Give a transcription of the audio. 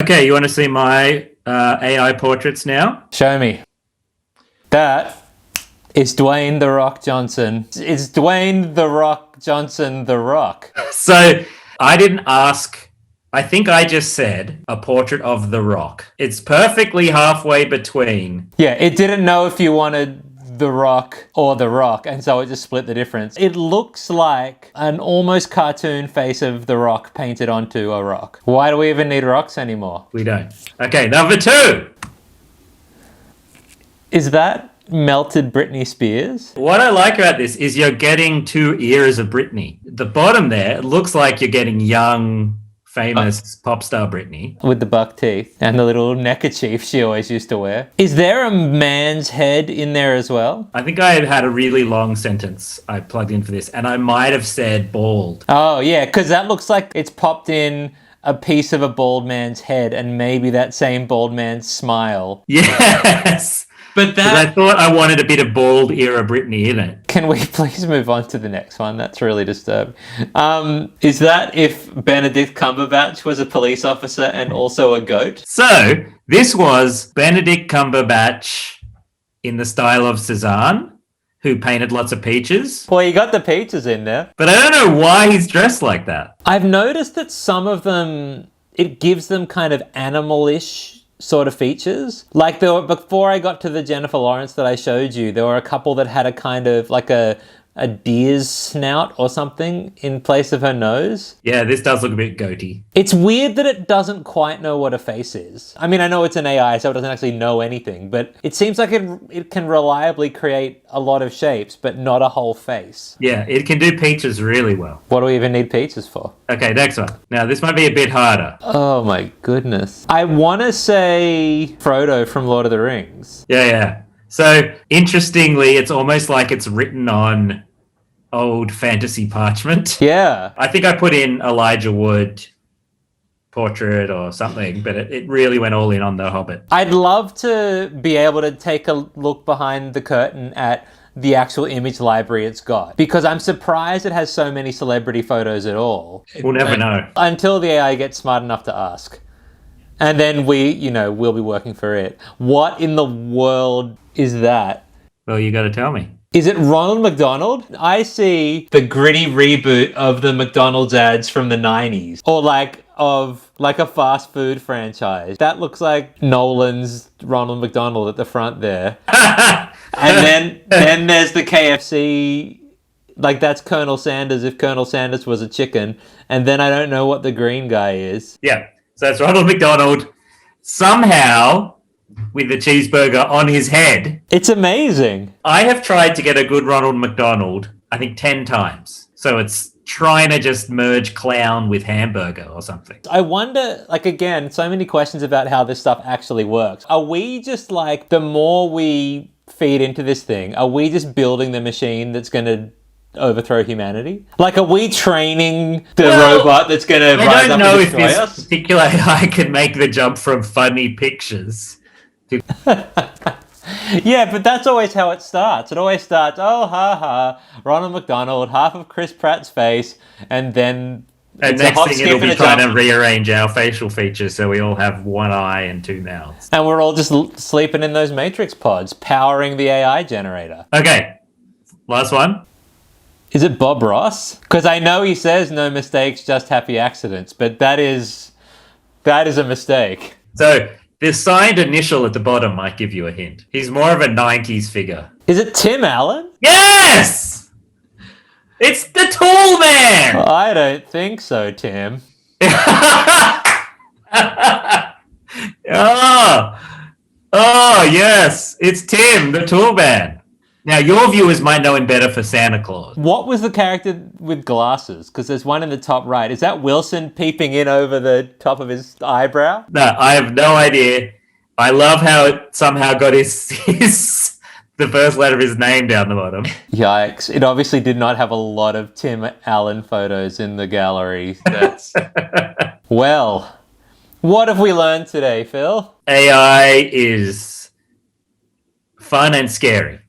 Okay, you want to see my AI portraits now? Show me. That is Dwayne The Rock Johnson. Is Dwayne The Rock Johnson The Rock? So I didn't ask. I think I just said a portrait of The Rock. It's perfectly halfway between. Yeah, it didn't know if you wanted The Rock or The Rock, and so it just split the difference. It looks like an almost cartoon face of The Rock painted onto a rock. Why do we even need rocks anymore? We don't. Okay, number 2. Is that melted Britney Spears? What I like about this is you're getting 2 eras of Britney. The bottom there, it looks like you're getting young, famous pop star Britney. With the buck teeth and the little neckerchief she always used to wear. Is there a man's head in there as well? I think I had a really long sentence I plugged in for this, and I might have said bald. Oh, yeah, because that looks like it's popped in a piece of a bald man's head and maybe that same bald man's smile. Yes! But that... I thought I wanted a bit of bald era Britney in it. Can we please move on to the next one? That's really disturbing. Is that if Benedict Cumberbatch was a police officer and also a goat? So, this was Benedict Cumberbatch in the style of Cezanne, who painted lots of peaches. Well, you got the peaches in there. But I don't know why he's dressed like that. I've noticed that some of them, it gives them kind of animal-ish sort of features. Like before I got to the Jennifer Lawrence that I showed you, there were a couple that had a kind of like a deer's snout or something in place of her nose. Yeah, this does look a bit goaty. It's weird that it doesn't quite know what a face is. I mean, I know it's an AI, so it doesn't actually know anything, but it seems like it can reliably create a lot of shapes, but not a whole face. Yeah, it can do peaches really well. What do we even need peaches for? Okay, next one. Now, this might be a bit harder. Oh my goodness. I want to say Frodo from Lord of the Rings. Yeah. So, interestingly, it's almost like it's written on old fantasy parchment. Yeah. I think I put in Elijah Wood portrait or something, but it really went all in on The Hobbit. I'd love to be able to take a look behind the curtain at the actual image library it's got, because I'm surprised it has so many celebrity photos at all. We'll never know. Until the AI gets smart enough to ask. And then we'll be working for it. What in the world is that? Well, you got to tell me. Is it Ronald McDonald? I see the gritty reboot of the McDonald's ads from the 90s. Or like a fast food franchise. That looks like Nolan's Ronald McDonald at the front there. And then there's the KFC, like that's Colonel Sanders if Colonel Sanders was a chicken. And then I don't know what the green guy is. Yeah, so it's Ronald McDonald somehow with the cheeseburger on his head. It's amazing. I have tried to get a good Ronald McDonald, I think 10 times. So it's trying to just merge clown with hamburger or something. I wonder, like, again, so many questions about how this stuff actually works. Are we just like, the more we feed into this thing, are we just building the machine that's going to overthrow humanity? Like, are we training the robot that's going to rise up and destroy us? I don't know if this particular AI can make the jump from funny pictures to... Yeah, but that's always how it starts. It always starts, oh, ha, Ronald McDonald, half of Chris Pratt's face, and then... And next thing it'll be trying to rearrange our facial features so we all have one eye and 2 mouths. And we're all just sleeping in those Matrix pods, powering the AI generator. Okay, last one. Is it Bob Ross? Because I know he says no mistakes, just happy accidents, but that is a mistake. So the signed initial at the bottom might give you a hint. He's more of a 90s figure. Is it Tim Allen? Yes! It's the Tool Man! I don't think so, Tim. Oh, yes. It's Tim, the Tool Man. Now, your viewers might know him better for Santa Claus. What was the character with glasses? Because there's one in the top right. Is that Wilson peeping in over the top of his eyebrow? No, I have no idea. I love how it somehow got the first letter of his name down the bottom. Yikes. It obviously did not have a lot of Tim Allen photos in the gallery. That's... Well, what have we learned today, Phil? AI is fun and scary.